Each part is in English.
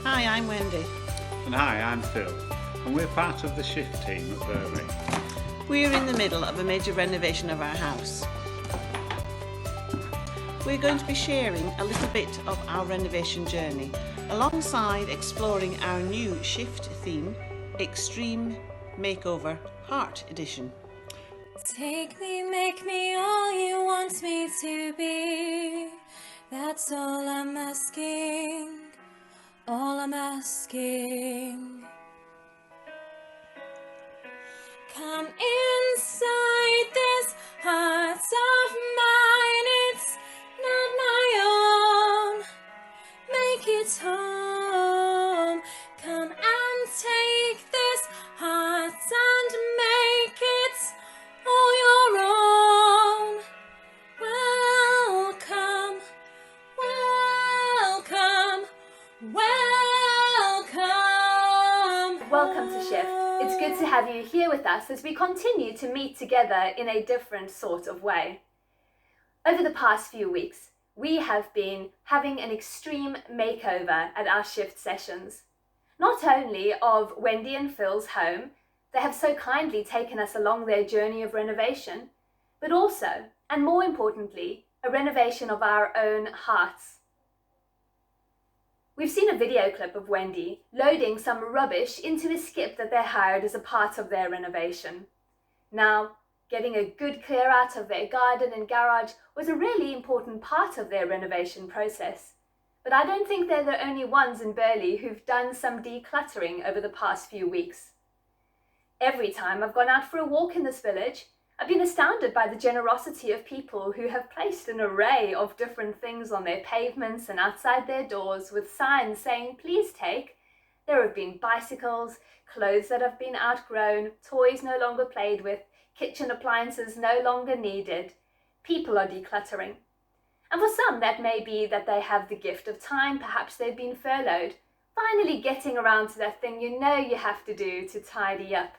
Hi, I'm Wendy. And hi, I'm Phil, and we're part of the Shift team at Burley. We're in the middle of a major renovation of our house. We're going to be sharing a little bit of our renovation journey, alongside exploring our new Shift theme, Extreme Makeover Heart Edition. Take me, make me all you want me to be. That's all I'm asking. All I'm asking. Come inside this heart of mine. It's not my own. Make it home. Come and take this heart and make it all your own. Welcome, welcome, welcome. Welcome to Shift. It's good to have you here with us as we continue to meet together in a different sort of way. Over the past few weeks, we have been having an extreme makeover at our Shift sessions. Not only of Wendy and Phil's home, they have so kindly taken us along their journey of renovation, but also, and more importantly, a renovation of our own hearts. We've seen a video clip of Wendy loading some rubbish into a skip that they hired as a part of their renovation. Now, getting a good clear out of their garden and garage was a really important part of their renovation process. But I don't think they're the only ones in Burley who've done some decluttering over the past few weeks. Every time I've gone out for a walk in this village, I've been astounded by the generosity of people who have placed an array of different things on their pavements and outside their doors with signs saying, "Please take." There have been bicycles, clothes that have been outgrown, toys no longer played with, kitchen appliances no longer needed. People are decluttering. And for some, that may be that they have the gift of time, perhaps they've been furloughed, finally getting around to that thing you know you have to do to tidy up.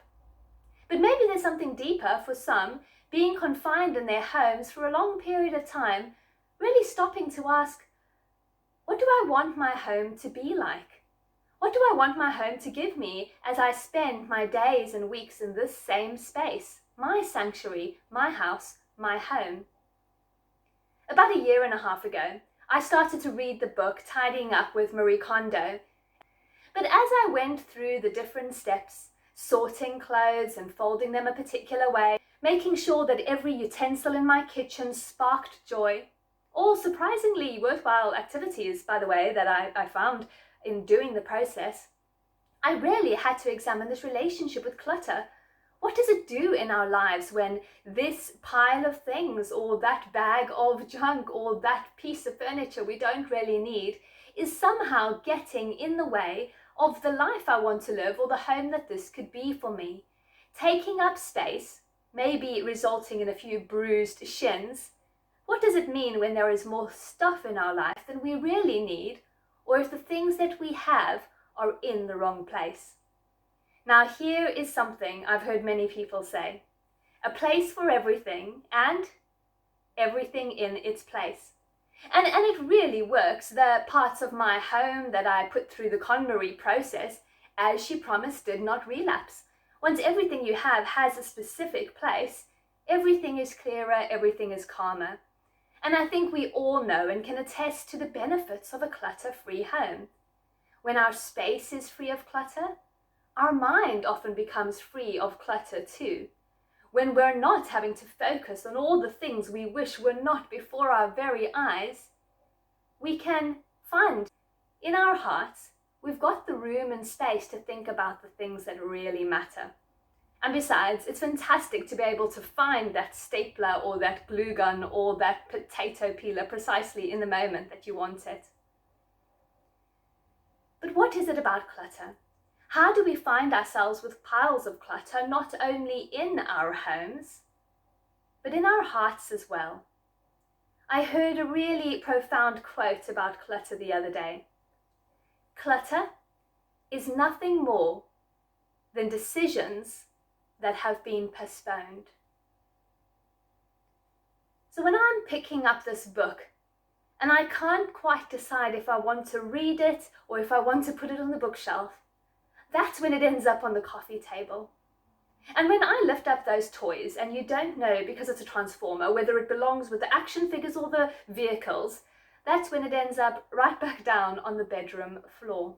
But maybe there's something deeper for some, being confined in their homes for a long period of time, really stopping to ask, what do I want my home to be like? What do I want my home to give me as I spend my days and weeks in this same space, my sanctuary, my house, my home? About a year and a half ago, I started to read the book Tidying Up with Marie Kondo. But as I went through the different steps, sorting clothes and folding them a particular way, making sure that every utensil in my kitchen sparked joy, all surprisingly worthwhile activities, by the way, that I found in doing the process, I really had to examine this relationship with clutter. What does it do in our lives when this pile of things or that bag of junk or that piece of furniture we don't really need is somehow getting in the way of the life I want to live or the home that this could be for me? Taking up space, maybe resulting in a few bruised shins. What does it mean when there is more stuff in our life than we really need, or if the things that we have are in the wrong place? Now here is something I've heard many people say: a place for everything and everything in its place. And it really works. The parts of my home that I put through the KonMari process, as she promised, did not relapse. Once everything you have has a specific place, everything is clearer, everything is calmer. And I think we all know and can attest to the benefits of a clutter-free home. When our space is free of clutter, our mind often becomes free of clutter too. When we're not having to focus on all the things we wish were not before our very eyes, we can find in our hearts we've got the room and space to think about the things that really matter. And besides, it's fantastic to be able to find that stapler or that glue gun or that potato peeler precisely in the moment that you want it. But what is it about clutter? How do we find ourselves with piles of clutter, not only in our homes, but in our hearts as well? I heard a really profound quote about clutter the other day. Clutter is nothing more than decisions that have been postponed. So when I'm picking up this book, and I can't quite decide if I want to read it or if I want to put it on the bookshelf. That's when it ends up on the coffee table. And when I lift up those toys and you don't know, because it's a transformer, whether it belongs with the action figures or the vehicles, that's when it ends up right back down on the bedroom floor.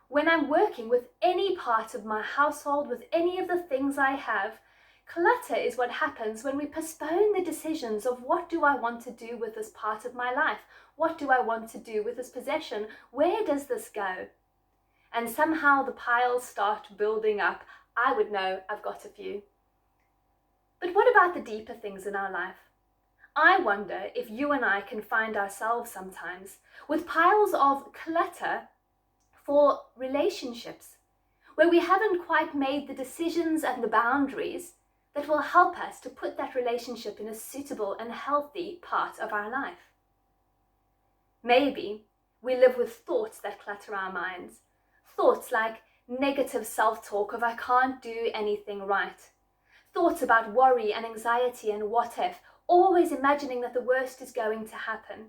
When I'm working with any part of my household, with any of the things I have, clutter is what happens when we postpone the decisions of what do I want to do with this part of my life? What do I want to do with this possession? Where does this go? And somehow the piles start building up. I would know I've got a few. But what about the deeper things in our life? I wonder if you and I can find ourselves sometimes with piles of clutter for relationships, where we haven't quite made the decisions and the boundaries that will help us to put that relationship in a suitable and healthy part of our life. Maybe we live with thoughts that clutter our minds, thoughts like negative self-talk of I can't do anything right, thoughts about worry and anxiety and what if, always imagining that the worst is going to happen.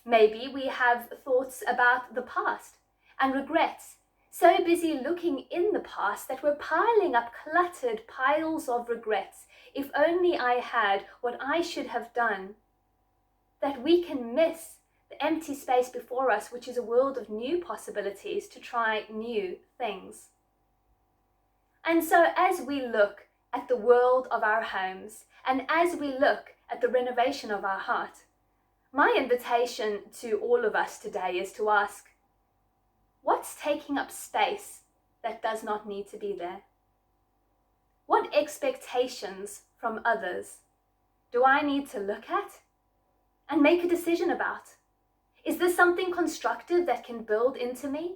Maybe we have thoughts about the past and regrets, so busy looking in the past that we're piling up cluttered piles of regrets. If only I had what I should have done, that we can miss the empty space before us, which is a world of new possibilities to try new things. And so as we look at the world of our homes, and as we look at the renovation of our heart, my invitation to all of us today is to ask, what's taking up space that does not need to be there? What expectations from others do I need to look at and make a decision about? Is this something constructive that can build into me?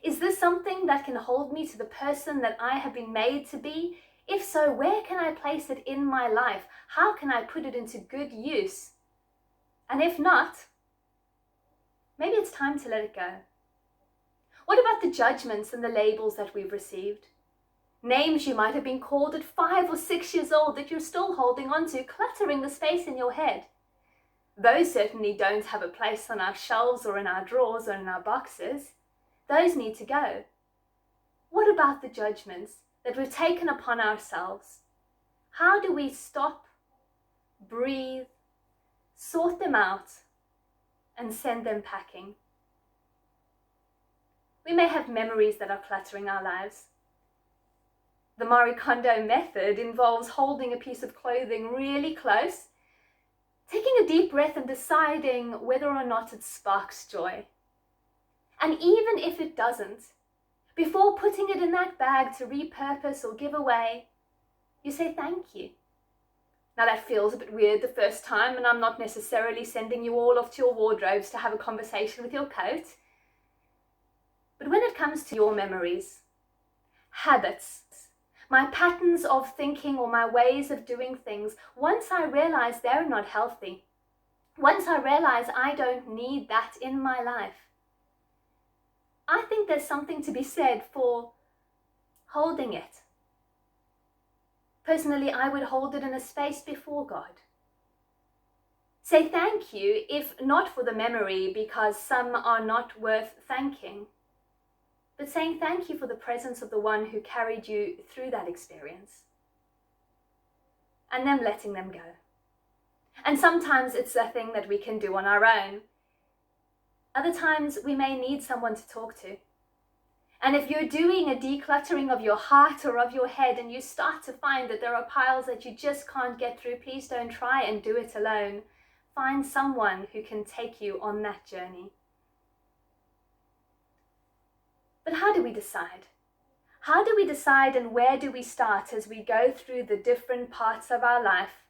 Is this something that can hold me to the person that I have been made to be? If so, where can I place it in my life? How can I put it into good use? And if not, maybe it's time to let it go. What about the judgments and the labels that we've received? Names you might have been called at 5 or 6 years old that you're still holding on to, cluttering the space in your head. Those certainly don't have a place on our shelves or in our drawers or in our boxes. Those need to go. What about the judgments that we've taken upon ourselves? How do we stop, breathe, sort them out, and send them packing? We may have memories that are cluttering our lives. The Marie Kondo method involves holding a piece of clothing really close, taking a deep breath and deciding whether or not it sparks joy. And even if it doesn't, before putting it in that bag to repurpose or give away, you say thank you. Now that feels a bit weird the first time, and I'm not necessarily sending you all off to your wardrobes to have a conversation with your coat. But when it comes to your memories, habits, my patterns of thinking or my ways of doing things, once I realize they're not healthy, once I realize I don't need that in my life, I think there's something to be said for holding it. Personally, I would hold it in a space before God. Say thank you, if not for the memory, because some are not worth thanking, but saying thank you for the presence of the one who carried you through that experience. And then letting them go. And sometimes it's a thing that we can do on our own. Other times we may need someone to talk to. And if you're doing a decluttering of your heart or of your head and you start to find that there are piles that you just can't get through, please don't try and do it alone. Find someone who can take you on that journey. But how do we decide? How do we decide, and where do we start as we go through the different parts of our life?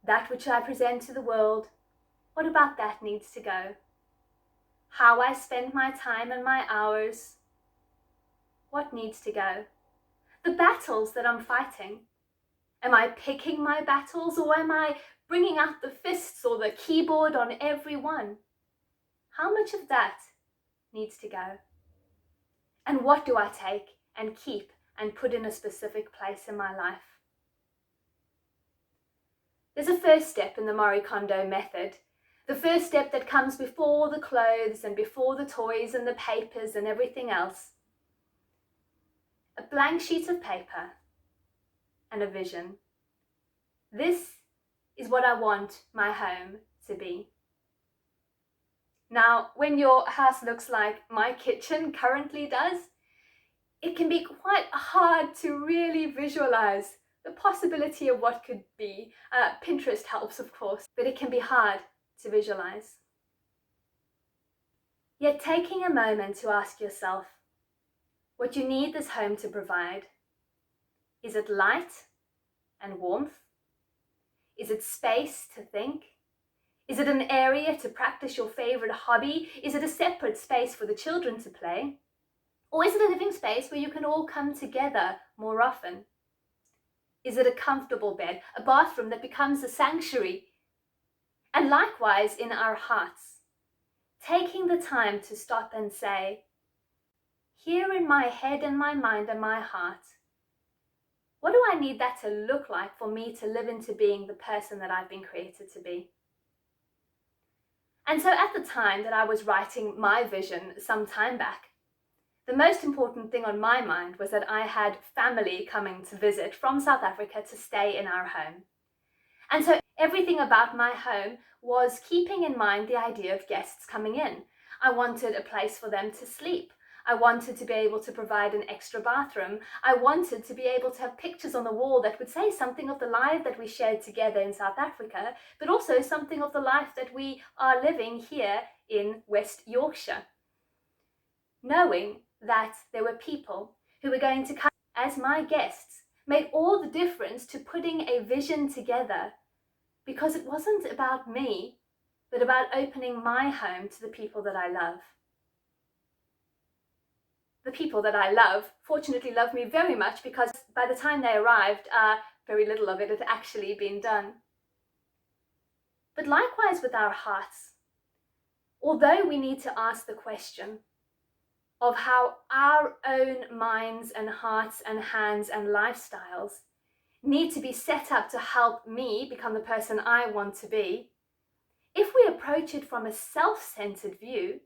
That which I present to the world, what about that needs to go? How I spend my time and my hours, what needs to go? The battles that I'm fighting, am I picking my battles, or am I bringing out the fists or the keyboard on every one? How much of that needs to go? And what do I take and keep and put in a specific place in my life? There's a first step in the Marie Kondo method The first step that comes before the clothes and before the toys and the papers and everything else. A blank sheet of paper and a vision. This is what I want my home to be. Now, when your house looks like my kitchen currently does, it can be quite hard to really visualize the possibility of what could be. Pinterest helps, of course, but it can be hard to visualize. Yet taking a moment to ask yourself what you need this home to provide. Is it light and warmth? Is it space to think? Is it an area to practice your favorite hobby? Is it a separate space for the children to play? Or is it a living space where you can all come together more often? Is it a comfortable bed, a bathroom that becomes a sanctuary? And likewise in our hearts, taking the time to stop and say, here in my head and my mind and my heart, what do I need that to look like for me to live into being the person that I've been created to be? And so at the time that I was writing my vision some time back, the most important thing on my mind was that I had family coming to visit from South Africa to stay in our home. And so everything about my home was keeping in mind the idea of guests coming in. I wanted a place for them to sleep. I wanted to be able to provide an extra bathroom. I wanted to be able to have pictures on the wall that would say something of the life that we shared together in South Africa, but also something of the life that we are living here in West Yorkshire. Knowing that there were people who were going to come as my guests made all the difference to putting a vision together, because it wasn't about me, but about opening my home to the people that I love. The people that I love, fortunately, love me very much, because by the time they arrived, very little of it had actually been done. But likewise with our hearts, although we need to ask the question of how our own minds and hearts and hands and lifestyles need to be set up to help me become the person I want to be, if we approach it from a self-centered view,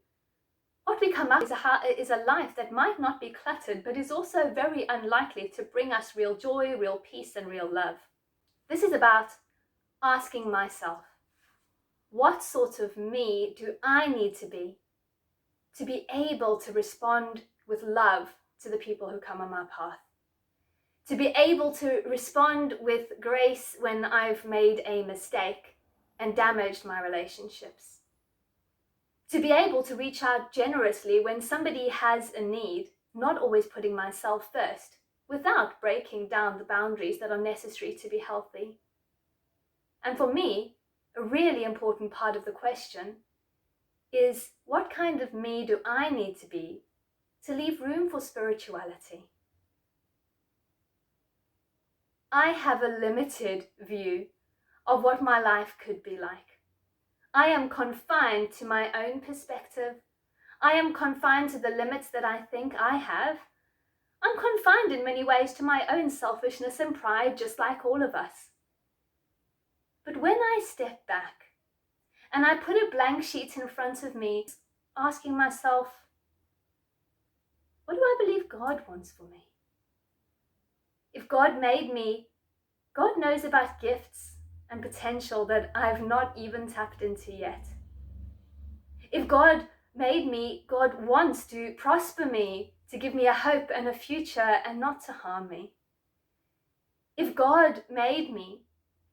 what we come up is a life that might not be cluttered, but is also very unlikely to bring us real joy, real peace, and real love. This is about asking myself, what sort of me do I need to be able to respond with love to the people who come on my path? To be able to respond with grace when I've made a mistake and damaged my relationships. To be able to reach out generously when somebody has a need, not always putting myself first, without breaking down the boundaries that are necessary to be healthy. And for me, a really important part of the question is, what kind of me do I need to be to leave room for spirituality? I have a limited view of what my life could be like. I am confined to my own perspective. I am confined to the limits that I think I have. I'm confined in many ways to my own selfishness and pride, just like all of us. But when I step back and I put a blank sheet in front of me, asking myself, what do I believe God wants for me? If God made me, God knows about gifts and potential that I've not even tapped into yet. If God made me, God wants to prosper me, to give me a hope and a future and not to harm me. If God made me,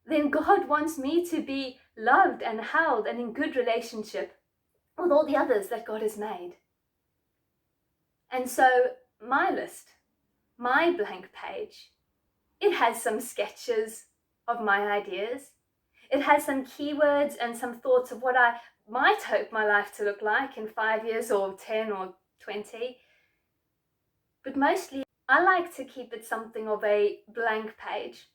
then God wants me to be loved and held and in good relationship with all the others that God has made. And so my list, my blank page, it has some sketches of my ideas. It has some keywords and some thoughts of what I might hope my life to look like in 5 years or 10 or 20. But mostly I like to keep it something of a blank page.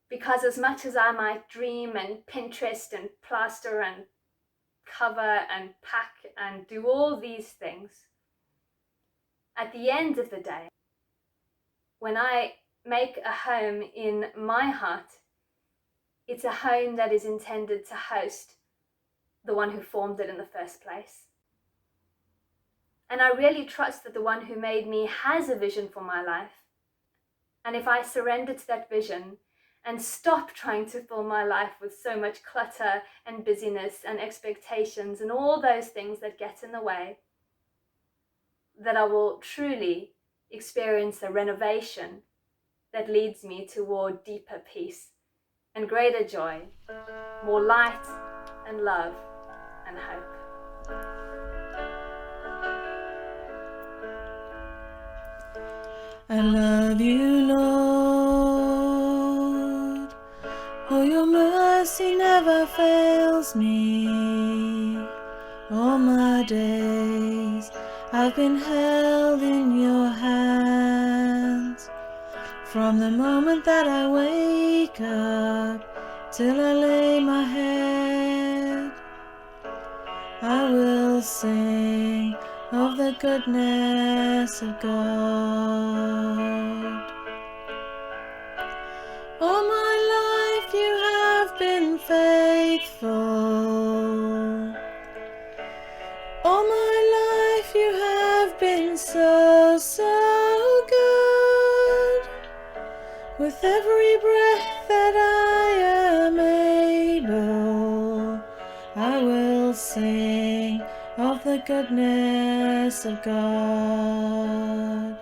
Because as much as I might dream and Pinterest and plaster and cover and pack and do all these things, at the end of the day, when I make a home in my heart, it's a home that is intended to host the one who formed it in the first place. And I really trust that the one who made me has a vision for my life. And if I surrender to that vision and stop trying to fill my life with so much clutter and busyness and expectations and all those things that get in the way, that I will truly experience a renovation that leads me toward deeper peace and greater joy, more light and love and hope. I love you, Lord, for your mercy never fails me. All my days I've been held in your hands. From the moment that I wake up till I lay my head, I will sing of the goodness of God. All my life you have been faithful. All my life you have been so, so good. With every breath that I am able, I will sing of the goodness of God.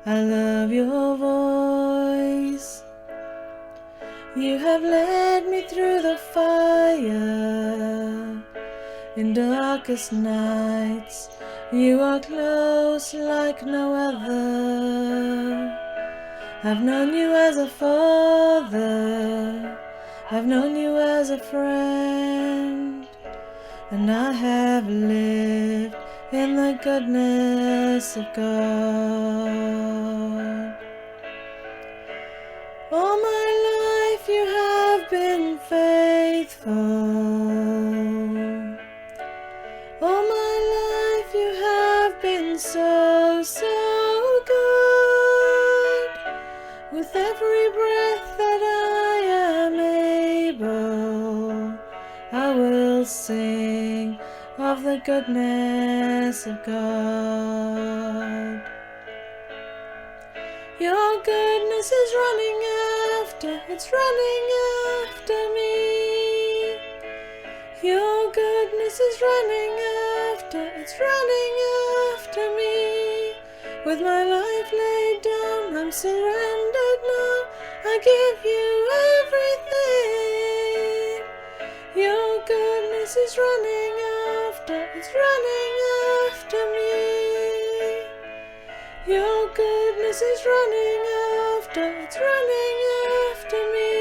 I love your voice. You have led me through the fire. In darkest nights, you are close like no other. I've known you as a father, I've known you as a friend, and I have lived in the goodness of God. All my life you have been faithful. All my life you have been so, so good. With every breath that I am able, I will sing of the goodness of God. Your goodness is running after, it's running after me. Your goodness is running after, it's running after me. With my life laid down, I'm surrendered now, I give you everything. Your goodness is running after, it's running after me. Your goodness is running after, it's running after me.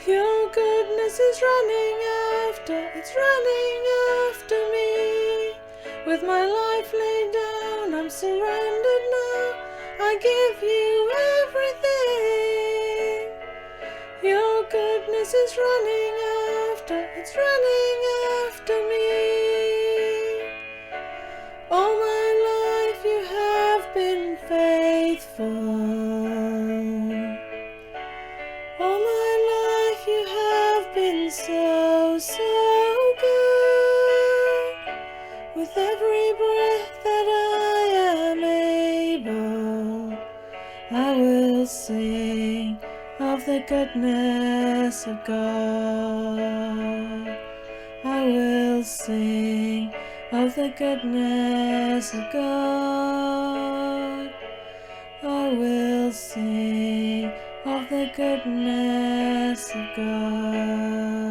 Your goodness is running after, it's running after me. With my life laid down, I'm surrendered now, I give you everything. Your goodness is running after, it's running after me. All my life you have been faithful. All my life you have been so, so good. With every breath that I am able, I will sing of the goodness of God. I will sing of the goodness of God. I will sing of the goodness of God.